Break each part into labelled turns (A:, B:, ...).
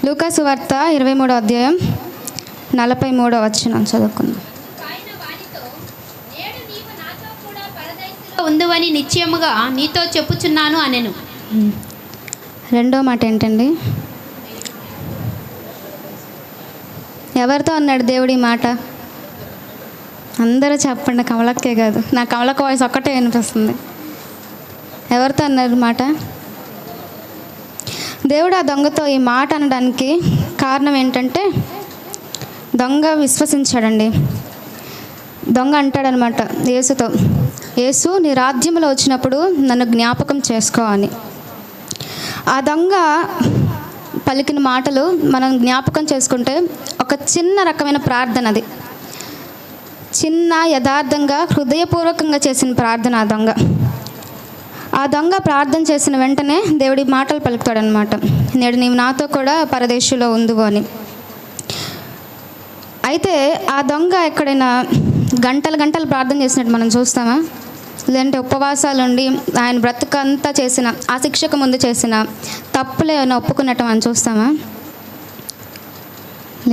A: లూకాసు వార్త 23వ అధ్యాయం 43వ వచనం చదువుకుందాం.
B: ఉందువని నిశ్చయముగా నీతో చెప్పుచున్నాను అనెను.
A: రెండో మాట ఏంటండి? ఎవరితో అన్నాడు దేవుడి మాట? అందరూ చెప్పండి, కమలక్కే కాదు, నా కమలక్క వాయిస్ ఒక్కటే వినిపిస్తుంది. ఎవరితో అన్నారు మాట? దేవుడు ఆ దొంగతో ఈ మాట అనడానికి కారణం ఏంటంటే, దొంగ విశ్వసించాడండి. దొంగ అంటాడనమాట యేసుతో, యేసు నీ రాజ్యంలో వచ్చినప్పుడు నన్ను జ్ఞాపకం చేసుకో అని. ఆ దొంగ పలికిన మాటలు మనం జ్ఞాపకం చేసుకుంటే ఒక చిన్న రకమైన ప్రార్థన, అది చిన్న యథార్థంగా హృదయపూర్వకంగా చేసిన ప్రార్థన. ఆ దొంగ ప్రార్థన చేసిన వెంటనే దేవుడి మాటలు పలుకుతాడనమాట, నేడు నీవు నాతో కూడా పరదేశంలో ఉందువు అని. అయితే ఆ దొంగ ఎక్కడైనా గంటలు ప్రార్థన చేసినట్టు మనం చూస్తామా? లేదంటే ఉపవాసాలు ఉండి ఆయన బ్రతుకంతా చేసిన, ఆ శిక్షకు ముందు చేసిన తప్పులు ఏమైనా ఒప్పుకున్నట్టు మనం చూస్తామా?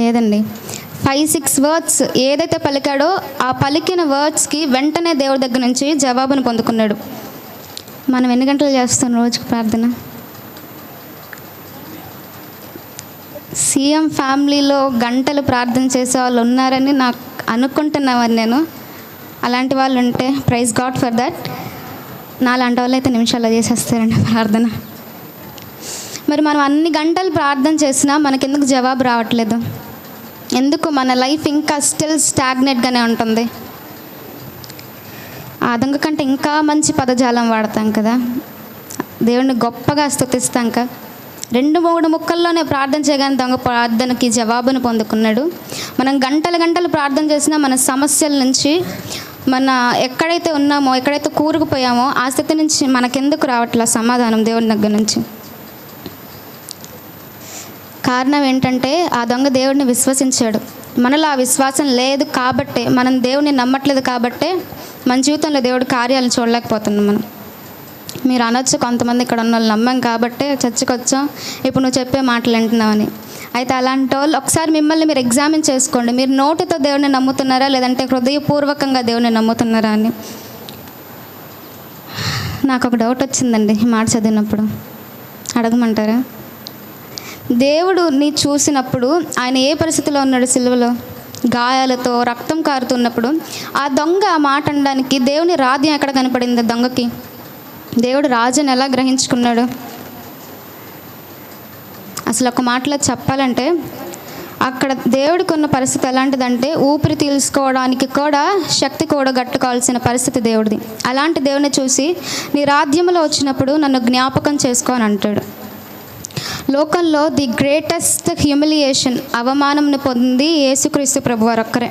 A: లేదండి. 5-6 వర్డ్స్ ఏదైతే పలికాడో ఆ పలికిన వర్డ్స్కి వెంటనే దేవుడి దగ్గర నుంచి జవాబును పొందుకున్నాడు. మనం ఎన్ని గంటలు చేస్తాం రోజుకి ప్రార్థన? సీఎం ఫ్యామిలీలో గంటలు ప్రార్థన చేసే వాళ్ళు ఉన్నారని నాకు అనుకుంటున్నామని నేను. అలాంటి వాళ్ళు ఉంటే ప్రైజ్ గాడ్ ఫర్ దట్. నాలాంటి వాళ్ళు అయితే నిమిషాల్లో చేసేస్తారండి ప్రార్థన. మరి మనం అన్ని గంటలు ప్రార్థన చేసినా మనకెందుకు జవాబు రావట్లేదు? ఎందుకు మన లైఫ్ ఇంకా స్టిల్ స్టాగ్నెట్గానే ఉంటుంది? ఆ దొంగ కంటే ఇంకా మంచి పదజాలం వాడతాం కదా, దేవుడిని గొప్పగా స్తుతిస్తాం కదా. 2-3 ముక్కల్లోనే ప్రార్థన చేయగానే దొంగ ప్రార్థనకి జవాబును పొందుకున్నాడు. మనం గంటలు ప్రార్థన చేసినా మన సమస్యల నుంచి, మన ఎక్కడైతే ఉన్నామో, ఎక్కడైతే కూరుకుపోయామో ఆ స్థితి నుంచి మనకెందుకు రావట్లే సమాధానం దేవుని దగ్గర నుంచి? కారణం ఏంటంటే ఆ దొంగ దేవుడిని విశ్వసించాడు. మనలో ఆ విశ్వాసం లేదు కాబట్టే, మనం దేవుడిని నమ్మట్లేదు కాబట్టే మన జీవితంలో దేవుడి కార్యాలను చూడలేకపోతున్నాం మనం. మీరు అనొచ్చు, కొంతమంది ఇక్కడ ఉన్న వాళ్ళు నమ్మం కాబట్టే చర్చికి వచ్చాం, ఇప్పుడు నువ్వు చెప్పే మాటలు వింటున్నావని. అయితే అలాంటి వాళ్ళు ఒకసారి మిమ్మల్ని మీరు ఎగ్జామిన్ చేసుకోండి. మీరు నోటితో దేవుడిని నమ్ముతున్నారా, లేదంటే హృదయపూర్వకంగా దేవుడిని నమ్ముతున్నారా అని. నాకు ఒక డౌట్ వచ్చిందండి ఈ మాట చదివినప్పుడు, అడగమంటారా? దేవుడు నీ చూసినప్పుడు ఆయన ఏ పరిస్థితిలో ఉన్నాడు? సిలువలో గాయాలతో రక్తం కారుతున్నప్పుడు ఆ దొంగ ఆ మాట అనడానికి దేవుని రాజ్యం ఎక్కడ కనపడింది దొంగకి? దేవుడు రాజుని ఎలా గ్రహించుకున్నాడు? అసలు ఒక మాటలో చెప్పాలంటే అక్కడ దేవుడికి ఉన్న పరిస్థితి ఎలాంటిదంటే, ఊపిరి తీసుకోవడానికి కూడా శక్తి కూడా గట్టుకోవాల్సిన పరిస్థితి దేవుడిది. అలాంటి దేవుని చూసి నీ రాజ్యంలో వచ్చినప్పుడు నన్ను జ్ఞాపకం చేసుకో అని అంటాడు. లోకంలో ది గ్రేటెస్ట్ హ్యూమిలియేషన్, అవమానంను పొంది యేసుక్రీస్తు ప్రభువారు ఒక్కరే.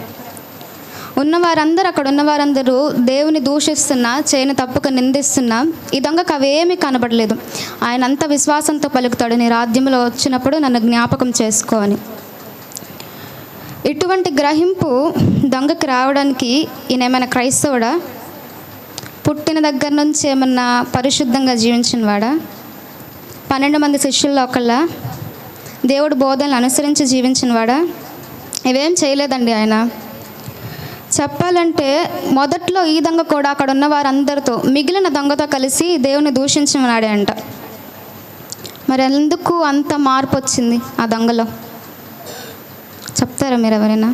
A: ఉన్నవారందరూ, అక్కడ ఉన్నవారందరూ దేవుని దూషిస్తున్నా, చేయని తప్పుకు నిందిస్తున్నా ఈ దొంగకు అవేమీ కనబడలేదు. ఆయన అంత విశ్వాసంతో పలుకుతాడు, నీ రాజ్యంలో వచ్చినప్పుడు నన్ను జ్ఞాపకం చేసుకో అని. ఇటువంటి గ్రహింపు దొంగకి రావడానికి ఈయన ఏమైనా క్రైస్తవుడా? పుట్టిన దగ్గర నుంచి ఏమన్నా పరిశుద్ధంగా జీవించిన వాడా? 12 మంది శిష్యుల్లో ఒకళ్ళ? దేవుడు బోధనలు అనుసరించి జీవించిన వాడా? ఇవేం చేయలేదండి ఆయన. చెప్పాలంటే మొదట్లో ఈ దొంగ కూడా అక్కడ ఉన్న వారందరితో, మిగిలిన దొంగతో కలిసి దేవుని దూషించిన వాడే అంట. మరి ఎందుకు అంత మార్పు వచ్చింది ఆ దొంగలో? చెప్తారా మీరు ఎవరైనా?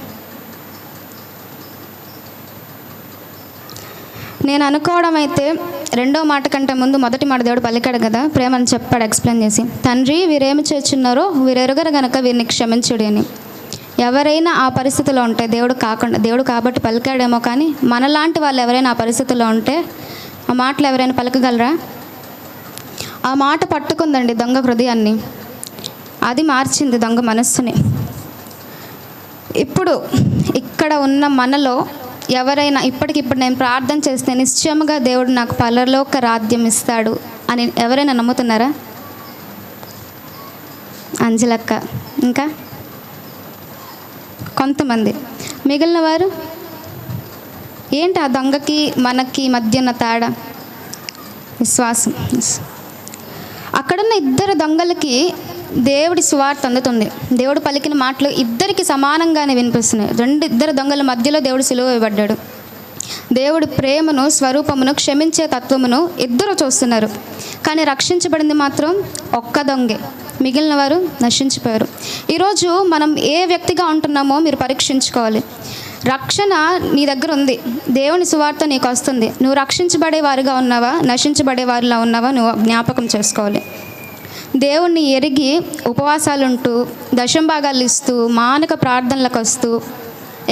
A: నేను అనుకోవడం అయితే రెండో మాట కంటే ముందు మొదటి మాట దేవుడు పలికాడు కదా, ప్రేమని చెప్పాడు ఎక్స్ప్లెయిన్ చేసి, తండ్రి వీరేమి చేస్తున్నారో వీరెరుగరు గనక వీరిని క్షమించుడి అని. ఎవరైనా ఆ పరిస్థితిలో ఉంటే, దేవుడు కాబట్టి పలికాడేమో, కానీ మనలాంటి వాళ్ళు ఎవరైనా ఆ పరిస్థితిలో ఉంటే ఆ మాటలు ఎవరైనా పలకగలరా? ఆ మాట పట్టుకుందండి దొంగ హృదయాన్ని, అది మార్చింది దొంగ మనస్సుని. ఇప్పుడు ఇక్కడ ఉన్న మనలో ఎవరైనా ఇప్పటికిప్పుడు నేను ప్రార్థన చేస్తే నిశ్చయముగా దేవుడు నాకు పరలోక రాజ్యం ఇస్తాడు అని ఎవరైనా నమ్ముతున్నారా? అంజలక్క, ఇంకా కొంతమంది. మిగిలిన వారు ఏంటి? ఆ దొంగకి మనకి మధ్య ఉన్న తేడా విశ్వాసం. అక్కడున్న ఇద్దరు దొంగలకి దేవుడి సువార్త అందుతుంది. దేవుడు పలికిన మాటలు ఇద్దరికి సమానంగానే వినిపిస్తున్నాయి. ఇద్దరు దొంగల మధ్యలో దేవుడు సిలువ వేయబడ్డాడు. దేవుడి ప్రేమను, స్వరూపమును, క్షమించే తత్వమును ఇద్దరు చూస్తున్నారు. కానీ రక్షించబడింది మాత్రం ఒక్క దొంగే, మిగిలిన వారు నశించిపోయారు. ఈరోజు మనం ఏ వ్యక్తిగా ఉంటున్నామో మీరు పరీక్షించుకోవాలి. రక్షణ నీ దగ్గర ఉంది, దేవుని సువార్త నీకు వస్తుంది. నువ్వు రక్షించబడే వారిగా ఉన్నావా, నశించబడే వారిలా ఉన్నావా నువ్వు జ్ఞాపకం చేసుకోవాలి. దేవుణ్ణి ఎరిగి ఉపవాసాలుంటూ, దశంభాగాలు ఇస్తూ, మానక ప్రార్థనలకు వస్తూ,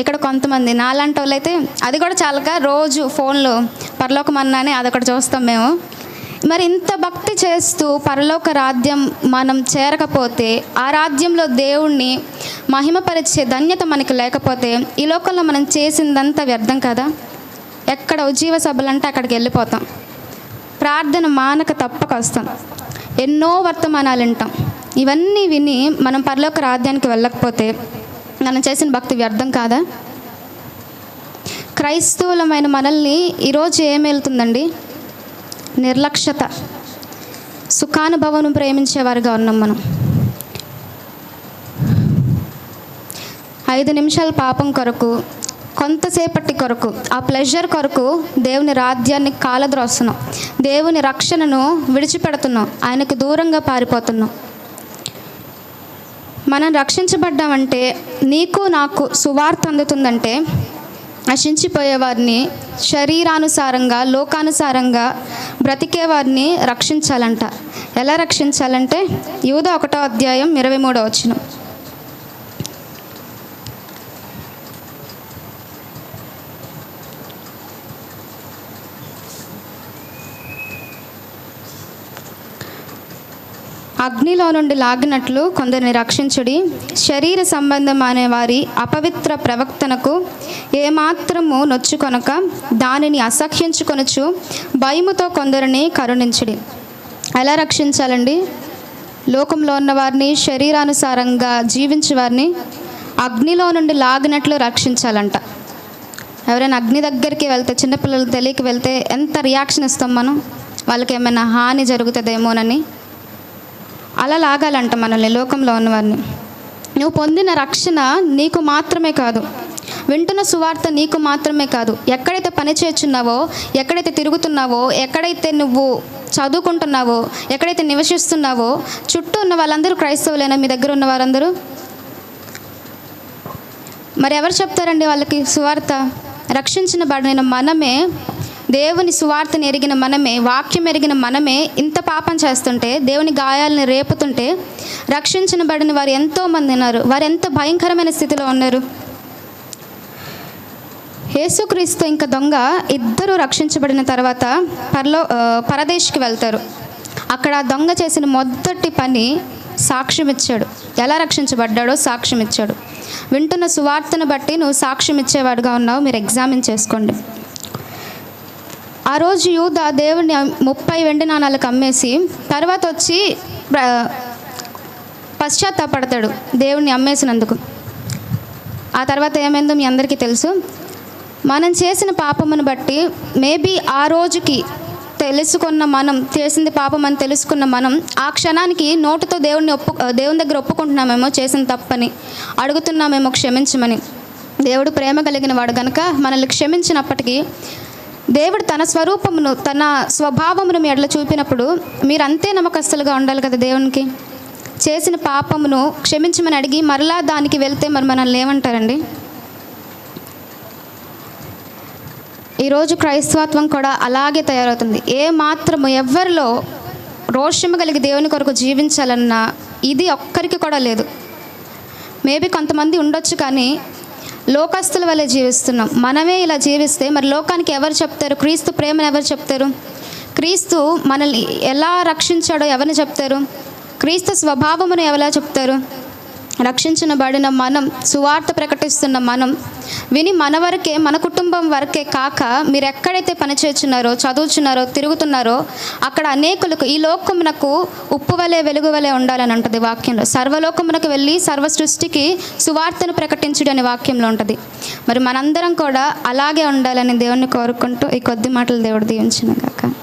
A: ఇక్కడ కొంతమంది నాలాంటి వాళ్ళు అయితే అది కూడా చాలక రోజు ఫోన్లో పరలోకమన్నానే అదొకటి చూస్తాం మేము. మరి ఇంత భక్తి చేస్తూ పరలోక రాజ్యం మనం చేరకపోతే, ఆ రాజ్యంలో దేవుణ్ణి మహిమపరిచే ధన్యత మనకి లేకపోతే, ఈ లోకంలో మనం చేసిందంతా వ్యర్థం కదా. ఎక్కడ ఉజ్జీవ సభలు అంటే అక్కడికి వెళ్ళిపోతాం, ప్రార్థన మానక తప్పక వస్తాం, ఎన్నో వర్తమానాలు వింటాం. ఇవన్నీ విని మనం పరలోక రాజ్యానికి వెళ్ళకపోతే మనం చేసిన భక్తి వ్యర్థం కాదా? క్రైస్తవులమైన మనల్ని ఈరోజు ఏం వెళ్తుందండి? నిర్లక్ష్యత. సుఖానుభవం ప్రేమించేవారుగా ఉన్నాం మనం. 5 నిమిషాల పాపం కొరకు, కొంతసేపటి కొరకు, ఆ ప్లెజర్ కొరకు దేవుని రాజ్యాన్ని కాలద్రోస్తున్నాం, దేవుని రక్షణను విడిచిపెడుతున్నాం, ఆయనకు దూరంగా పారిపోతున్నాం. మనం రక్షించబడ్డామంటే, నీకు నాకు సువార్త అందుతుందంటే, నశించిపోయేవారిని, శరీరానుసారంగా లోకానుసారంగా బ్రతికేవారిని రక్షించాలంట. ఎలా రక్షించాలంటే యూదా 1వ అధ్యాయం 23వ వచనం. అగ్నిలో నుండి లాగినట్లు కొందరిని రక్షించుడి. శరీర సంబంధమైన వారి అపవిత్ర ప్రవక్తనకు ఏమాత్రము నొచ్చుకొనక దానిని అసహ్యించుకొనుచు భయముతో కొందరిని కరుణించుడి. ఎలా రక్షించాలండి? లోకంలో ఉన్న వారిని, శరీరానుసారంగా జీవించే వారిని అగ్నిలో నుండి లాగినట్లు రక్షించాలంట. ఎవరైనా అగ్ని దగ్గరికి వెళ్తే, చిన్నపిల్లలు తెలియక వెళ్తే ఎంత రియాక్షన్ ఇస్తాం మనం, వాళ్ళకి ఏమైనా హాని జరుగుతుందేమోనని. అలా లాగాలంట మనల్ని, లోకంలో ఉన్నవారిని. నువ్వు పొందిన రక్షణ నీకు మాత్రమే కాదు, వింటున్న సువార్త నీకు మాత్రమే కాదు. ఎక్కడైతే పని చేస్తున్నావో, ఎక్కడైతే తిరుగుతున్నావో, ఎక్కడైతే నువ్వు చదువుకుంటున్నావో, ఎక్కడైతే నివసిస్తున్నావో, చుట్టూ ఉన్న వాళ్ళందరూ క్రైస్తవులేనా? మీ దగ్గర ఉన్న వారందరూ మరి ఎవరు చెప్తారండి వాళ్ళకి సువార్త? రక్షించబడిన మనమే, దేవుని సువార్తని ఎరిగిన మనమే, వాక్యం ఎరిగిన మనమే ఇంత పాపం చేస్తుంటే, దేవుని గాయాలను రేపుతుంటే, రక్షించబడిన వారు ఎంతోమంది ఉన్నారు. వారు ఎంత భయంకరమైన స్థితిలో ఉన్నారు. యేసుక్రీస్తు ఇంకా దొంగ ఇద్దరు రక్షించబడిన తర్వాత పరదేశికి వెళ్తారు. అక్కడ దొంగ చేసిన మొదటి పని సాక్ష్యం ఇచ్చాడు. ఎలా రక్షించబడ్డాడో సాక్ష్యం ఇచ్చాడు. వింటున్న సువార్తను బట్టి నువ్వు సాక్ష్యం ఇచ్చేవాడుగా ఉన్నావు, మీరు ఎగ్జామిన్ చేసుకోండి. ఆ రోజు యూదా దేవుని 30 వెండి నాణాలకు అమ్మేసి తర్వాత వచ్చి పశ్చాత్తాపడతాడు దేవుణ్ణి అమ్మేసినందుకు. ఆ తర్వాత ఏమైందో మీ అందరికీ తెలుసు. మనం చేసిన పాపమును బట్టి మేబీ ఆ రోజుకి తెలుసుకున్న మనం, చేసింది పాపం అని తెలుసుకున్న మనం, ఆ క్షణానికి నోటితో దేవుని దగ్గర ఒప్పుకుంటున్నామేమో చేసిన తప్పని, అడుగుతున్నామేమో క్షమించమని. దేవుడు ప్రేమ కలిగిన వాడు కనుక మనల్ని క్షమించినప్పటికీ దేవుడు తన స్వరూపమును, తన స్వభావమును మీ ఎడల చూపినప్పుడు మీరు అంతే నమ్మకస్తులుగా ఉండాలి కదా. దేవునికి చేసిన పాపమును క్షమించమని అడిగి మరలా దానికి వెళ్తే మరి మనల్ని ఏమంటారండి? ఈరోజు క్రైస్తవత్వం కూడా అలాగే తయారవుతుంది. ఏ మాత్రము ఎవరిలో రోషము కలిగి దేవుని కొరకు జీవించాలన్నా ఇది ఒక్కరికి కూడా లేదు. మేబీ కొంతమంది ఉండొచ్చు, కానీ లోకస్తుల వల్లే జీవిస్తున్నాం. మనమే ఇలా జీవిస్తే మరి లోకానికి ఎవరు చెప్తారు? క్రీస్తు ప్రేమను ఎవరు చెప్తారు? క్రీస్తు మనల్ని ఎలా రక్షించాడో ఎవరిని చెప్తారు? క్రీస్తు స్వభావమును ఎవరా చెప్తారు? రక్షించబడిన మనం, సువార్త ప్రకటిస్తున్న మనం విని మన వరకే, మన కుటుంబం వరకే కాక మీరు ఎక్కడైతే పనిచేస్తున్నారో, చదువుతున్నారో, తిరుగుతున్నారో అక్కడ అనేకులకు, ఈ లోకమునకు ఉప్పు వలె వెలుగు వలె ఉండాలని ఉంటుంది వాక్యంలో. సర్వలోకమునకు వెళ్ళి సర్వ సృష్టికి సువార్తను ప్రకటించుడు అనే వాక్యంలో ఉంటుంది. మరి మనందరం కూడా అలాగే ఉండాలని దేవుణ్ణి కోరుకుంటూ ఈ కొద్ది మాటలు దేవుడు దీవించును గాక.